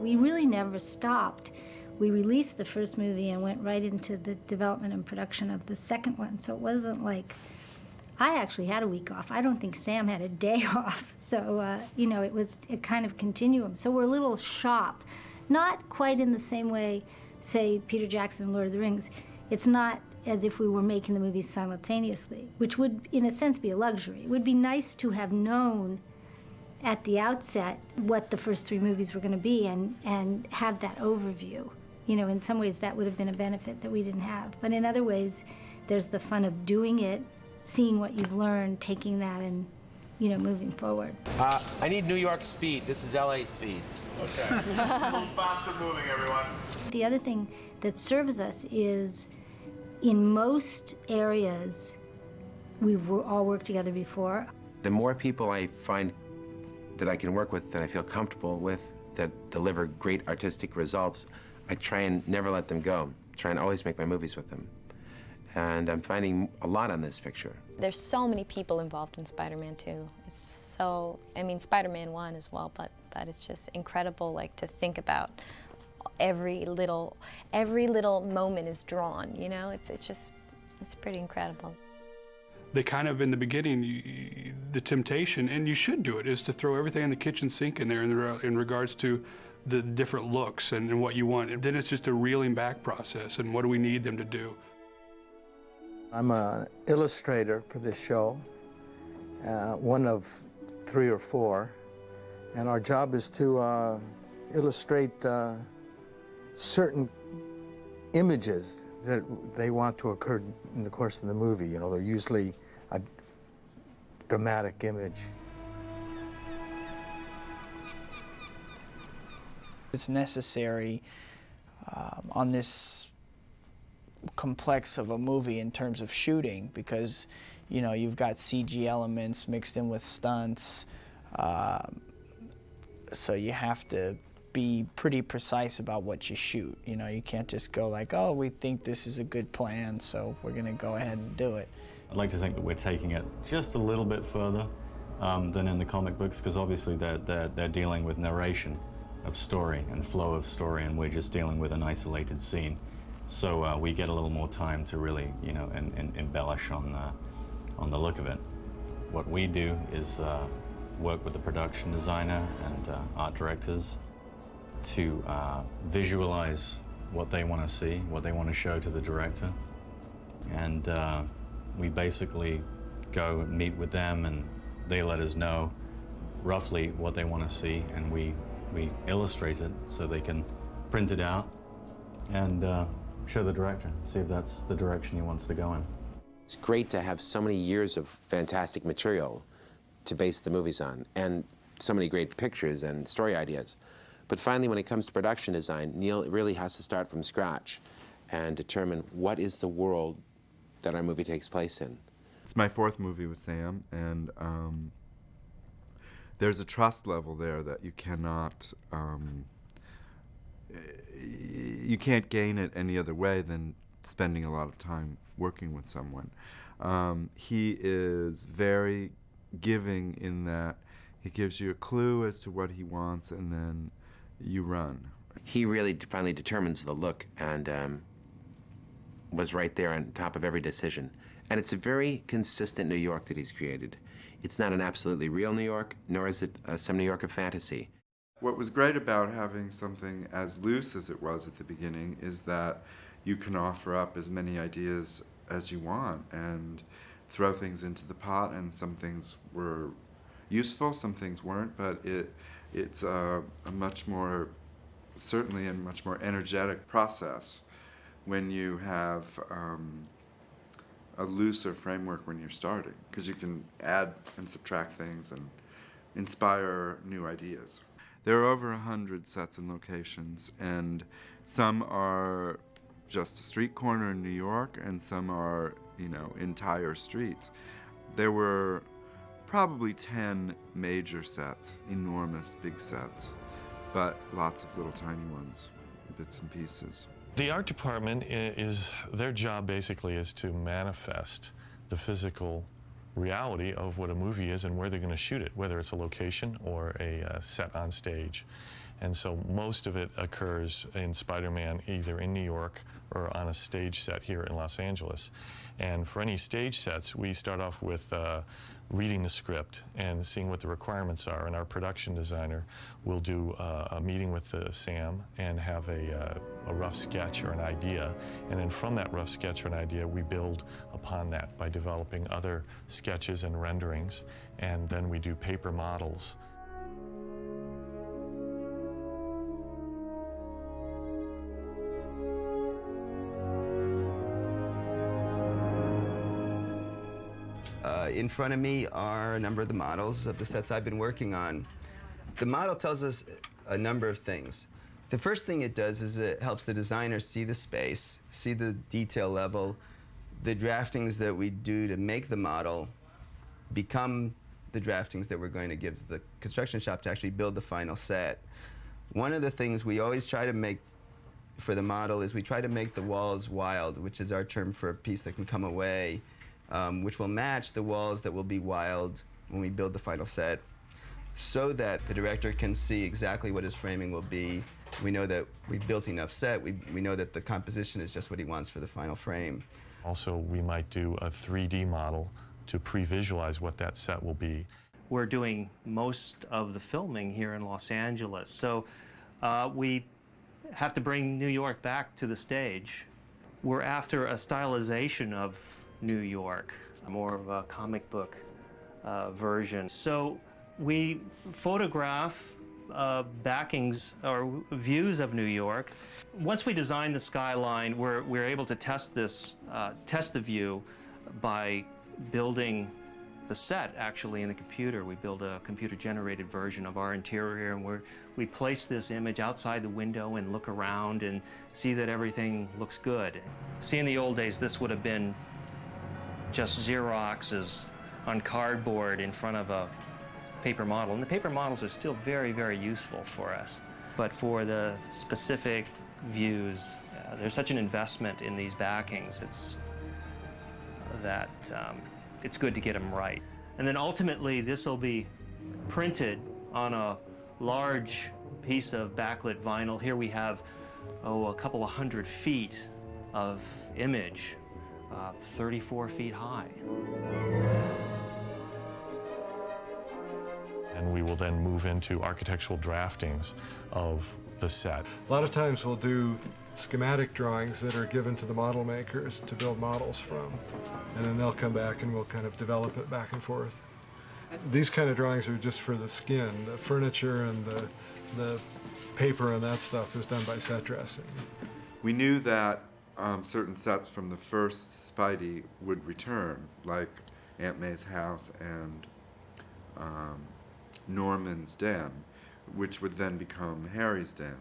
We really never stopped. We released the first movie and went right into the development and production of the second one. So it wasn't like, I actually had a week off. I don't think Sam had a day off. So, you know, it was a kind of continuum. So we're a little shop, not quite in the same way, say, Peter Jackson and Lord of the Rings. It's not as if we were making the movies simultaneously, which would, in a sense, be a luxury. It would be nice to have known at the outset what the first three movies were going to be and have that overview. You know, in some ways that would have been a benefit that we didn't have. But in other ways, there's the fun of doing it, seeing what you've learned, taking that and, you know, moving forward. I need New York speed. This is LA speed. Okay. A little faster moving, everyone. The other thing that serves us is, in most areas, we've all worked together before. The more people I find that I can work with, that I feel comfortable with, that deliver great artistic results, I try and never let them go. Try and always make my movies with them. And I'm finding a lot on this picture. There's so many people involved in Spider-Man 2. It's so, I mean, Spider-Man 1 as well, but it's just incredible, like, to think about every little moment is drawn, you know? It's pretty incredible. They kind of, in the beginning, the temptation, and you should do it, is to throw everything in the kitchen sink in there in regards to the different looks and what you want. And then it's just a reeling back process, and what do we need them to do? I'm an illustrator for this show, one of 3 or 4, and our job is to illustrate certain images that they want to occur in the course of the movie. You know, they're usually a dramatic image. It's necessary on this complex of a movie in terms of shooting because, you know, you've got CG elements mixed in with stunts, so you have to be pretty precise about what you shoot. You know, you can't just go like, oh, we think this is a good plan, so we're going to go ahead and do it. I'd like to think that we're taking it just a little bit further than in the comic books, because obviously they're dealing with narration of story and flow of story, and we're just dealing with an isolated scene. So we get a little more time to really, you know, embellish on the look of it. What we do is work with the production designer and art directors to visualize what they want to see, what they want to show to the director. And we basically go and meet with them, and they let us know roughly what they want to see, and we illustrate it so they can print it out and show the director, see if that's the direction he wants to go in. It's great to have so many years of fantastic material to base the movies on, and so many great pictures and story ideas. But finally, when it comes to production design, Neil really has to start from scratch and determine what is the world that our movie takes place in. It's my 4th movie with Sam, and there's a trust level there that you cannot, you can't gain it any other way than spending a lot of time working with someone. He is very giving in that he gives you a clue as to what he wants, and then you run. He really finally determines the look and was right there on top of every decision. And it's a very consistent New York that he's created. It's not an absolutely real New York, nor is it some New York of fantasy. What was great about having something as loose as it was at the beginning is that you can offer up as many ideas as you want and throw things into the pot, and some things were useful, some things weren't, but it's a much more, certainly a much more energetic process when you have a looser framework when you're starting, because you can add and subtract things and inspire new ideas. There are over 100 sets and locations, and some are just a street corner in New York, and some are, you know, entire streets. There were probably 10 major sets, enormous big sets, but lots of little tiny ones, bits and pieces. The art department their job basically is to manifest the physical reality of what a movie is and where they're going to shoot it, whether it's a location or a set on stage. And so most of it occurs in Spider-Man either in New York or on a stage set here in Los Angeles. And for any stage sets, we start off with reading the script and seeing what the requirements are. And our production designer will do a meeting with Sam and have a rough sketch or an idea. And then from that rough sketch or an idea, we build upon that by developing other sketches and renderings. And then we do paper models. In front of me are a number of the models of the sets I've been working on. The model tells us a number of things. The first thing it does is it helps the designer see the space, see the detail level, the draftings that we do to make the model become the draftings that we're going to give the construction shop to actually build the final set. One of the things we always try to make for the model is we try to make the walls wild, which is our term for a piece that can come away, which will match the walls that will be wild when we build the final set, so that the director can see exactly what his framing will be. We know that we've built enough set. We know that the composition is just what he wants for the final frame. Also, we might do a 3D model to pre-visualize what that set will be. We're doing most of the filming here in Los Angeles, so we have to bring New York back to the stage. We're after a stylization of New York, more of a comic book version. So we photograph backings or views of New York. Once we design the skyline, we're able to test the view by building the set actually in the computer. We build a computer-generated version of our interior, and we place this image outside the window and look around and see that everything looks good. See, in the old days, this would have been just Xeroxes on cardboard in front of a paper model. And the paper models are still very, very useful for us. But for the specific views, there's such an investment in these backings. It's good to get them right. And then ultimately, this will be printed on a large piece of backlit vinyl. Here we have, a couple of 100 feet of image, 34 feet high. And we will then move into architectural draftings of the set. A lot of times we'll do schematic drawings that are given to the model makers to build models from, and then they'll come back and we'll kind of develop it back and forth. These kind of drawings are just for the skin. The furniture and the paper and that stuff is done by set dressing. We knew that certain sets from the first Spidey would return, like Aunt May's house and Norman's den, which would then become Harry's den.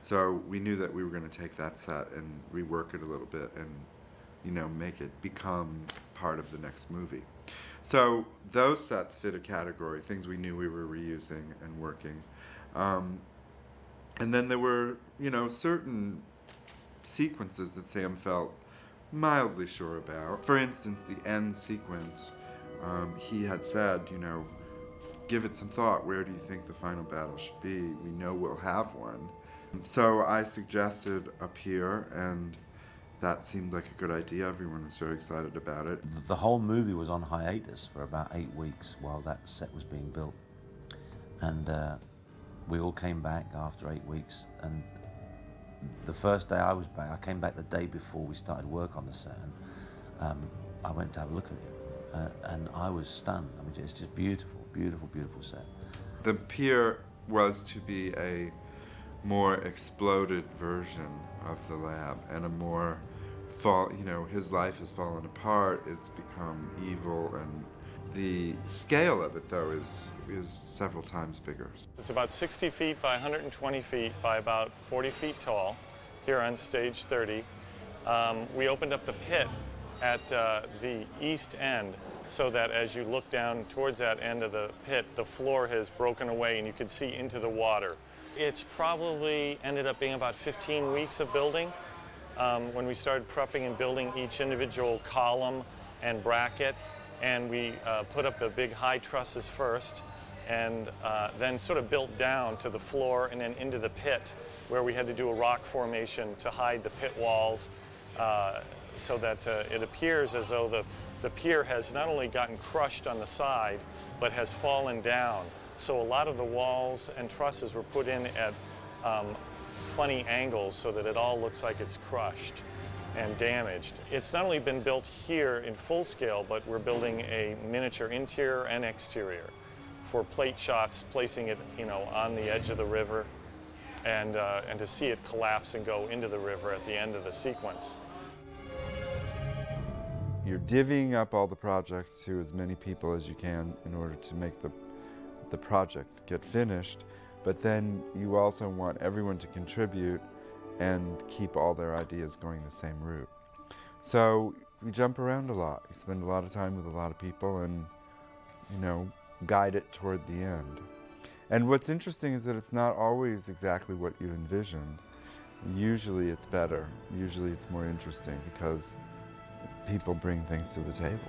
So we knew that we were going to take that set and rework it a little bit and, make it become part of the next movie. So those sets fit a category, things we knew we were reusing and working. And then there were, certain sequences that Sam felt mildly sure about. For instance, the end sequence, he had said, give it some thought. Where do you think the final battle should be? We know we'll have one. So I suggested up here, and that seemed like a good idea. Everyone was very excited about it. The whole movie was on hiatus for about 8 weeks while that set was being built. And we all came back after 8 weeks, and the first day I was back, I came back the day before we started work on the set, and I went to have a look at it, and I was stunned. I mean, it's just beautiful, beautiful, beautiful set. The pier was to be a more exploded version of the lab, and a more his life has fallen apart, it's become evil, and the scale of it, though, is several times bigger. It's about 60 feet by 120 feet by about 40 feet tall here on stage 30. We opened up the pit at the east end so that as you look down towards that end of the pit, the floor has broken away and you can see into the water. It's probably ended up being about 15 weeks of building. When we started prepping and building each individual column and bracket, and we put up the big high trusses first, and then sort of built down to the floor and then into the pit, where we had to do a rock formation to hide the pit walls, so that it appears as though the pier has not only gotten crushed on the side, but has fallen down. So a lot of the walls and trusses were put in at funny angles so that it all looks like it's crushed and damaged. It's not only been built here in full scale, but we're building a miniature interior and exterior for plate shots, placing it, on the edge of the river, and to see it collapse and go into the river at the end of the sequence. You're divvying up all the projects to as many people as you can in order to make the project get finished, but then you also want everyone to contribute and keep all their ideas going the same route. So we jump around a lot. We spend a lot of time with a lot of people and, guide it toward the end. And what's interesting is that it's not always exactly what you envisioned. Usually it's better. Usually it's more interesting because people bring things to the table.